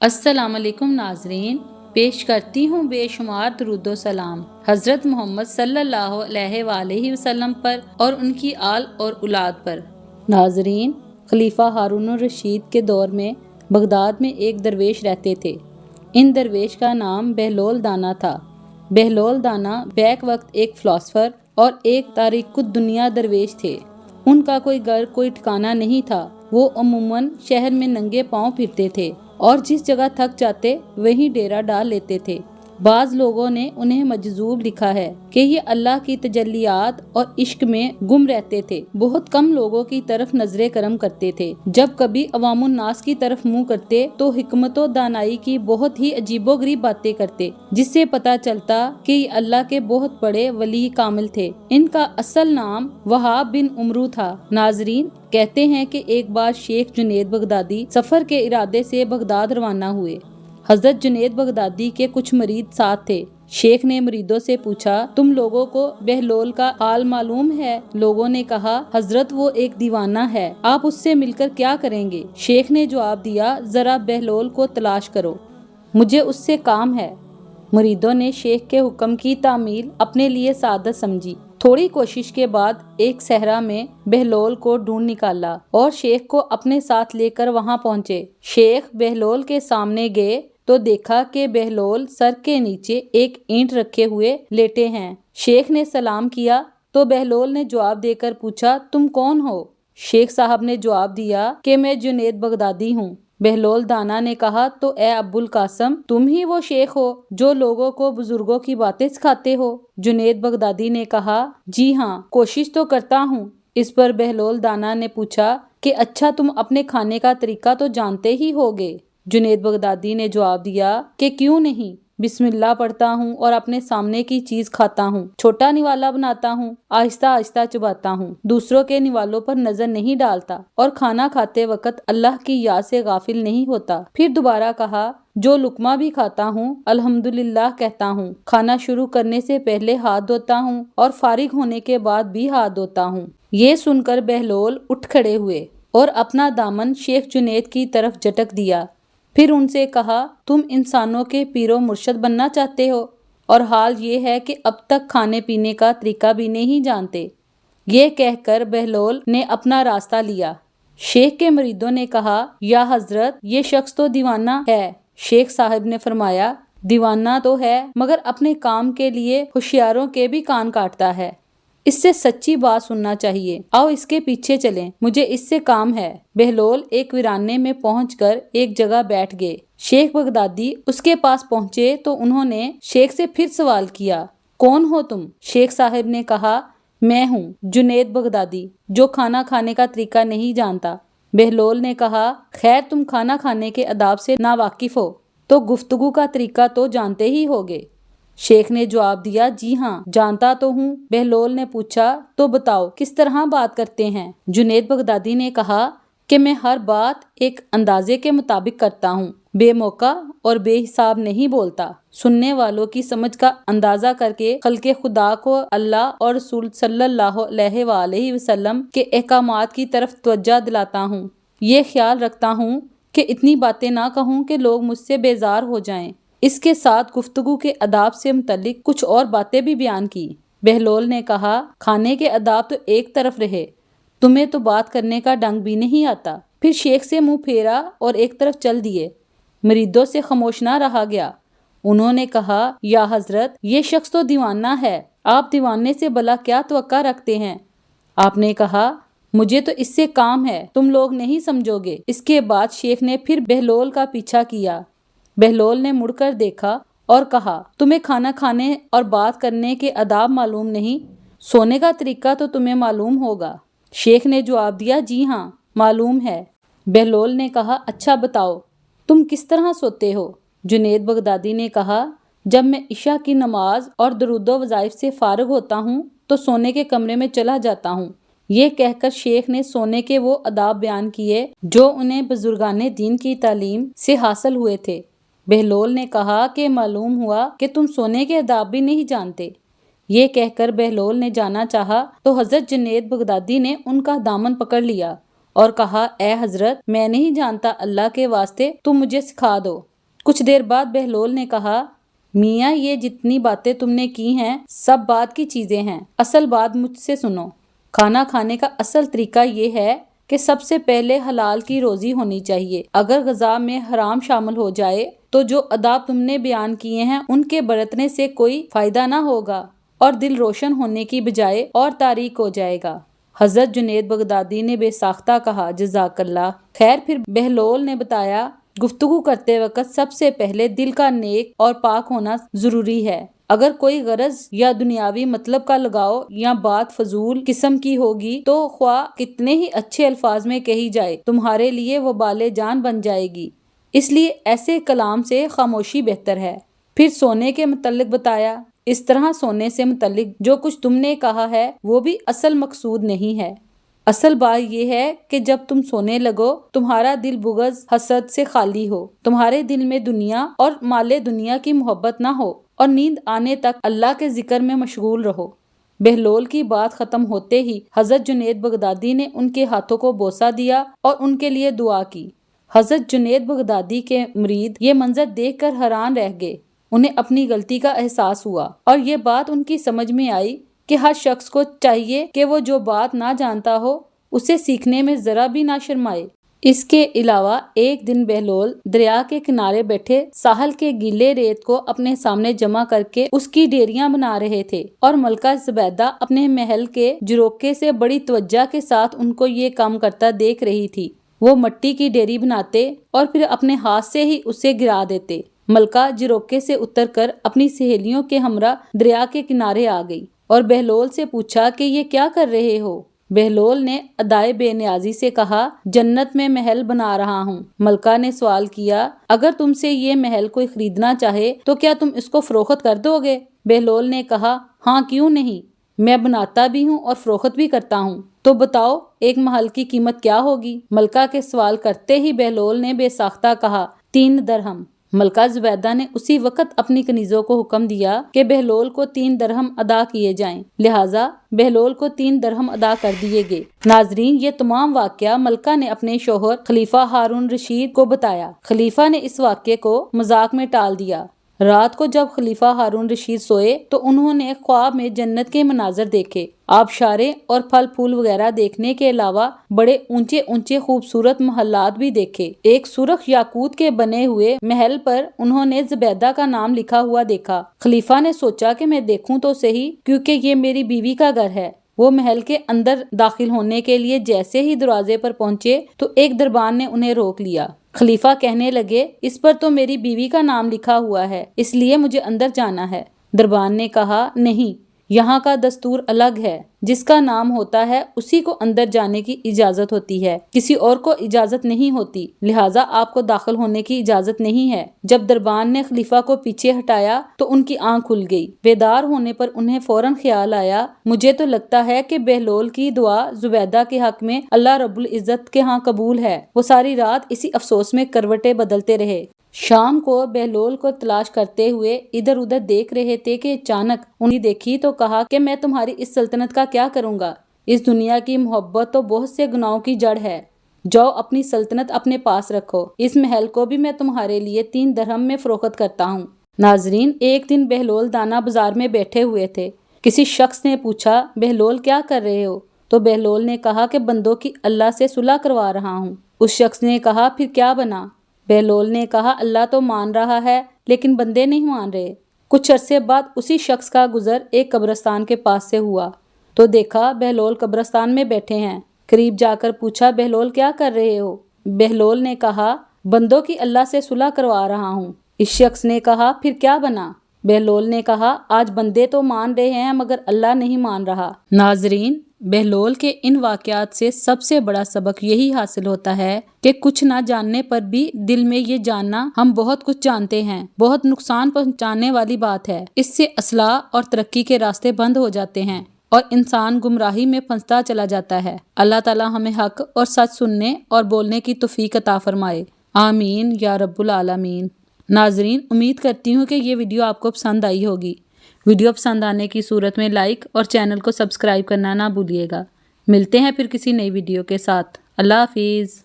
السلام علیکم ناظرین، پیش کرتی ہوں بے شمار درود و سلام حضرت محمد صلی اللہ علیہ وآلہ وسلم پر اور ان کی آل اور اولاد پر۔ ناظرین، خلیفہ ہارون الرشید کے دور میں بغداد میں ایک درویش رہتے تھے۔ ان درویش کا نام بہلول دانا تھا۔ بہلول دانا بیک وقت ایک فلاسفر اور ایک تاریک الدنیا درویش تھے۔ ان کا کوئی گھر کوئی ٹھکانہ نہیں تھا۔ وہ عموماً شہر میں ننگے پاؤں پھرتے تھے اور جس جگہ تھک جاتے وہیں ڈیرا ڈال لیتے تھے۔ بعض لوگوں نے انہیں مجذوب لکھا ہے کہ یہ اللہ کی تجلیات اور عشق میں گم رہتے تھے۔ بہت کم لوگوں کی طرف نظر کرم کرتے تھے۔ جب کبھی عوام الناس کی طرف منہ کرتے تو حکمت و دانائی کی بہت ہی عجیب و غریب باتیں کرتے، جس سے پتہ چلتا کہ یہ اللہ کے بہت بڑے ولی کامل تھے۔ ان کا اصل نام وہاب بن عمرو تھا۔ ناظرین، کہتے ہیں کہ ایک بار شیخ جنید بغدادی سفر کے ارادے سے بغداد روانہ ہوئے۔ حضرت جنید بغدادی کے کچھ مرید ساتھ تھے۔ شیخ نے مریدوں سے پوچھا، تم لوگوں کو بہلول کا حال معلوم ہے؟ لوگوں نے کہا، حضرت وہ ایک دیوانہ ہے، آپ اس سے مل کر کیا کریں گے؟ شیخ نے جواب دیا، ذرا بہلول کو تلاش کرو، مجھے اس سے کام ہے۔ مریدوں نے شیخ کے حکم کی تعمیل اپنے لیے سعادت سمجھی۔ تھوڑی کوشش کے بعد ایک صحرا میں بہلول کو ڈھونڈ نکالا اور شیخ کو اپنے ساتھ لے کر وہاں پہنچے۔ شیخ بہلول کے سامنے گئے تو دیکھا کہ بہلول سر کے نیچے ایک اینٹ رکھے ہوئے لیٹے ہیں۔ شیخ نے سلام کیا تو بہلول نے جواب دے کر پوچھا، تم کون ہو؟ شیخ صاحب نے جواب دیا کہ میں جنید بغدادی ہوں۔ بہلول دانا نے کہا، تو اے ابو القاسم، تم ہی وہ شیخ ہو جو لوگوں کو بزرگوں کی باتیں سکھاتے ہو؟ جنید بغدادی نے کہا، جی ہاں، کوشش تو کرتا ہوں۔ اس پر بہلول دانا نے پوچھا کہ اچھا تم اپنے کھانے کا طریقہ تو جانتے ہی ہوگے؟ جنید بغدادی نے جواب دیا کہ کیوں نہیں، بسم اللہ پڑھتا ہوں اور اپنے سامنے کی چیز کھاتا ہوں، چھوٹا نوالا بناتا ہوں، آہستہ آہستہ چباتا ہوں، دوسروں کے نوالوں پر نظر نہیں ڈالتا اور کھانا کھاتے وقت اللہ کی یاد سے غافل نہیں ہوتا۔ پھر دوبارہ کہا، جو لقمہ بھی کھاتا ہوں الحمدللہ کہتا ہوں، کھانا شروع کرنے سے پہلے ہاتھ دھوتا ہوں اور فارغ ہونے کے بعد بھی ہاتھ دھوتا ہوں۔ یہ سن کر بہلول اٹھ کھڑے ہوئے اور اپنا دامن شیخ جنید کی طرف جھٹک دیا۔ پھر ان سے کہا، تم انسانوں کے پیر و مرشد بننا چاہتے ہو اور حال یہ ہے کہ اب تک کھانے پینے کا طریقہ بھی نہیں جانتے۔ یہ کہہ کر بہلول نے اپنا راستہ لیا۔ شیخ کے مریدوں نے کہا، یا حضرت، یہ شخص تو دیوانہ ہے۔ شیخ صاحب نے فرمایا، دیوانہ تو ہے مگر اپنے کام کے لیے ہوشیاروں کے بھی کان کاٹتا ہے۔ اس سے سچی بات سننا چاہیے، آؤ اس کے پیچھے چلیں، مجھے اس سے کام ہے۔ بہلول ایک ویرانے میں پہنچ کر ایک جگہ بیٹھ گئے۔ شیخ بغدادی اس کے پاس پہنچے تو انہوں نے شیخ سے پھر سوال کیا، کون ہو تم؟ شیخ صاحب نے کہا، میں ہوں جنید بغدادی، جو کھانا کھانے کا طریقہ نہیں جانتا۔ بہلول نے کہا، خیر تم کھانا کھانے کے آداب سے ناواقف ہو تو گفتگو کا طریقہ تو جانتے ہی ہوگے۔ شیخ نے جواب دیا، جی ہاں، جانتا تو ہوں۔ بہلول نے پوچھا، تو بتاؤ کس طرح بات کرتے ہیں؟ جنید بغدادی نے کہا کہ میں ہر بات ایک اندازے کے مطابق کرتا ہوں، بے موقع اور بے حساب نہیں بولتا، سننے والوں کی سمجھ کا اندازہ کر کے خلق خدا کو اللہ اور رسول صلی اللہ علیہ وآلہ وسلم کے احکامات کی طرف توجہ دلاتا ہوں۔ یہ خیال رکھتا ہوں کہ اتنی باتیں نہ کہوں کہ لوگ مجھ سے بیزار ہو جائیں۔ اس کے ساتھ گفتگو کے آداب سے متعلق کچھ اور باتیں بھی بیان کی۔ بہلول نے کہا، کھانے کے آداب تو ایک طرف رہے، تمہیں تو بات کرنے کا ڈنگ بھی نہیں آتا۔ پھر شیخ سے منہ پھیرا اور ایک طرف چل دیے۔ مریدوں سے خاموش نہ رہا گیا۔ انہوں نے کہا، یا حضرت، یہ شخص تو دیوانہ ہے، آپ دیوانے سے بھلا کیا توقع رکھتے ہیں؟ آپ نے کہا، مجھے تو اس سے کام ہے، تم لوگ نہیں سمجھو گے۔ اس کے بعد شیخ نے پھر بہلول کا پیچھا کیا۔ بہلول نے مڑ کر دیکھا اور کہا، تمہیں کھانا کھانے اور بات کرنے کے آداب معلوم نہیں، سونے کا طریقہ تو تمہیں معلوم ہوگا۔ شیخ نے جواب دیا، جی ہاں، معلوم ہے۔ بہلول نے کہا، اچھا بتاؤ، تم کس طرح سوتے ہو؟ جنید بغدادی نے کہا، جب میں عشاء کی نماز اور درود و وظائف سے فارغ ہوتا ہوں تو سونے کے کمرے میں چلا جاتا ہوں۔ یہ کہہ کر شیخ نے سونے کے وہ آداب بیان کیے جو انہیں بزرگان دین کی تعلیم سے حاصل ہوئے تھے۔ بہلول نے کہا کہ معلوم ہوا کہ تم سونے کے آداب بھی نہیں جانتے۔ یہ کہہ کر بہلول نے جانا چاہا تو حضرت جنید بغدادی نے ان کا دامن پکڑ لیا اور کہا، اے حضرت، میں نہیں جانتا، اللہ کے واسطے تم مجھے سکھا دو۔ کچھ دیر بعد بہلول نے کہا، میاں یہ جتنی باتیں تم نے کی ہیں سب بات کی چیزیں ہیں، اصل بات مجھ سے سنو۔ کھانا کھانے کا اصل طریقہ یہ ہے کہ سب سے پہلے حلال کی روزی ہونی چاہیے۔ اگر غذا میں حرام شامل ہو جائے تو جو آداب تم نے بیان کیے ہیں ان کے برتنے سے کوئی فائدہ نہ ہوگا اور دل روشن ہونے کی بجائے اور تاریک ہو جائے گا۔ حضرت جنید بغدادی نے بے ساختہ کہا، جزاک اللہ خیر۔ پھر بہلول نے بتایا، گفتگو کرتے وقت سب سے پہلے دل کا نیک اور پاک ہونا ضروری ہے۔ اگر کوئی غرض یا دنیاوی مطلب کا لگاؤ یا بات فضول قسم کی ہوگی تو خواہ کتنے ہی اچھے الفاظ میں کہی جائے تمہارے لیے وبال جان بن جائے گی، اس لیے ایسے کلام سے خاموشی بہتر ہے۔ پھر سونے کے متعلق بتایا، اس طرح سونے سے متعلق جو کچھ تم نے کہا ہے وہ بھی اصل مقصود نہیں ہے۔ اصل بات یہ ہے کہ جب تم سونے لگو تمہارا دل بغض حسد سے خالی ہو، تمہارے دل میں دنیا اور مال دنیا کی محبت نہ ہو، اور نیند آنے تک اللہ کے ذکر میں مشغول رہو۔ بہلول کی بات ختم ہوتے ہی حضرت جنید بغدادی نے ان کے ہاتھوں کو بوسہ دیا اور ان کے لیے دعا کی۔ حضرت جنید بغدادی کے مرید یہ منظر دیکھ کر حیران رہ گئے۔ انہیں اپنی غلطی کا احساس ہوا اور یہ بات ان کی سمجھ میں آئی کہ ہر شخص کو چاہیے کہ وہ جو بات نہ جانتا ہو اسے سیکھنے میں ذرا بھی نہ شرمائے۔ اس کے علاوہ ایک دن بہلول دریا کے کنارے بیٹھے ساحل کے گیلے ریت کو اپنے سامنے جمع کر کے اس کی ڈیریاں بنا رہے تھے، اور ملکہ زبیدہ اپنے محل کے جروکے سے بڑی توجہ کے ساتھ ان کو یہ کام کرتا دیکھ رہی تھی۔ وہ مٹی کی ڈیری بناتے اور پھر اپنے ہاتھ سے ہی اسے گرا دیتے۔ ملکہ جروکے سے اتر کر اپنی سہیلیوں کے ہمراہ دریا کے کنارے آ گئی اور بہلول سے پوچھا کہ یہ کیا کر رہے ہو؟ بہلول نے ادائے بے نیازی سے کہا، جنت میں محل بنا رہا ہوں۔ ملکہ نے سوال کیا، اگر تم سے یہ محل کوئی خریدنا چاہے تو کیا تم اس کو فروخت کر دو گے؟ بہلول نے کہا، ہاں کیوں نہیں، میں بناتا بھی ہوں اور فروخت بھی کرتا ہوں۔ تو بتاؤ ایک محل کی قیمت کیا ہوگی؟ ملکہ کے سوال کرتے ہی بہلول نے بے ساختہ کہا، 3 درہم۔ ملکہ زبیدہ نے اسی وقت اپنی کنیزوں کو حکم دیا کہ بہلول کو 3 درہم ادا کیے جائیں، لہٰذا بہلول کو 3 درہم ادا کر دیے گئے۔ ناظرین، یہ تمام واقعہ ملکہ نے اپنے شوہر خلیفہ ہارون رشید کو بتایا۔ خلیفہ نے اس واقعے کو مذاق میں ٹال دیا۔ رات کو جب خلیفہ ہارون رشید سوئے تو انہوں نے خواب میں جنت کے مناظر دیکھے۔ آبشاریں اور پھل پھول وغیرہ دیکھنے کے علاوہ بڑے اونچے اونچے خوبصورت محلات بھی دیکھے۔ ایک سرخ یاقوت کے بنے ہوئے محل پر انہوں نے زبیدہ کا نام لکھا ہوا دیکھا۔ خلیفہ نے سوچا کہ میں دیکھوں تو صحیح، کیونکہ یہ میری بیوی کا گھر ہے۔ وہ محل کے اندر داخل ہونے کے لیے جیسے ہی دروازے پر پہنچے تو ایک دربان نے انہیں روک لیا۔ خلیفہ کہنے لگے، اس پر تو میری بیوی کا نام لکھا ہوا ہے، اس لیے مجھے اندر جانا ہے۔ دربان نے کہا، نہیں، یہاں کا دستور الگ ہے، جس کا نام ہوتا ہے اسی کو اندر جانے کی اجازت ہوتی ہے، کسی اور کو اجازت نہیں ہوتی، لہٰذا آپ کو داخل ہونے کی اجازت نہیں ہے۔ جب دربان نے خلیفہ کو پیچھے ہٹایا تو ان کی آنکھ کھل گئی۔ بیدار ہونے پر انہیں فوراً خیال آیا، مجھے تو لگتا ہے کہ بہلول کی دعا زبیدہ کے حق میں اللہ رب العزت کے ہاں قبول ہے۔ وہ ساری رات اسی افسوس میں کروٹیں بدلتے رہے۔ شام کو بہلول کو تلاش کرتے ہوئے ادھر ادھر دیکھ رہے تھے کہ اچانک انہیں دیکھی تو کہا کہ میں تمہاری اس سلطنت کا کیا کروں گا؟ اس دنیا کی محبت تو بہت سے گناہوں کی جڑ ہے، جاؤ اپنی سلطنت اپنے پاس رکھو، اس محل کو بھی میں تمہارے لیے 3 درہم میں فروخت کرتا ہوں۔ ناظرین، ایک دن بہلول دانا بازار میں بیٹھے ہوئے تھے۔ کسی شخص نے پوچھا، بہلول کیا کر رہے ہو؟ تو بہلول نے کہا کہ بندوں کی اللہ سے صلح کروا رہا ہوں۔ اس شخص نے کہا، پھر کیا بنا؟ بہلول نے کہا، اللہ تو مان رہا ہے لیکن بندے نہیں مان رہے۔ کچھ عرصے بعد اسی شخص کا گزر ایک قبرستان کے پاس سے ہوا تو دیکھا بہلول قبرستان میں بیٹھے ہیں۔ قریب جا کر پوچھا، بہلول کیا کر رہے ہو؟ بہلول نے کہا، بندوں کی اللہ سے صلح کروا رہا ہوں۔ اس شخص نے کہا، پھر کیا بنا؟ بہلول نے کہا، آج بندے تو مان رہے ہیں مگر اللہ نہیں مان رہا۔ ناظرین، بہلول کے ان واقعات سے سب سے بڑا سبق یہی حاصل ہوتا ہے کہ کچھ نہ جاننے پر بھی دل میں یہ جاننا ہم بہت کچھ جانتے ہیں بہت نقصان پہنچانے والی بات ہے۔ اس سے اصلاح اور ترقی کے راستے بند ہو جاتے ہیں اور انسان گمراہی میں پھنستا چلا جاتا ہے۔ اللہ تعالی ہمیں حق اور سچ سننے اور بولنے کی توفیق عطا فرمائے، آمین یا رب العالمین۔ ناظرین، امید کرتی ہوں کہ یہ ویڈیو آپ کو پسند آئی ہوگی۔ ویڈیو پسند آنے کی صورت میں لائک اور چینل کو سبسکرائب کرنا نہ بھولیے گا۔ ملتے ہیں پھر کسی نئی ویڈیو کے ساتھ۔ اللہ حافظ۔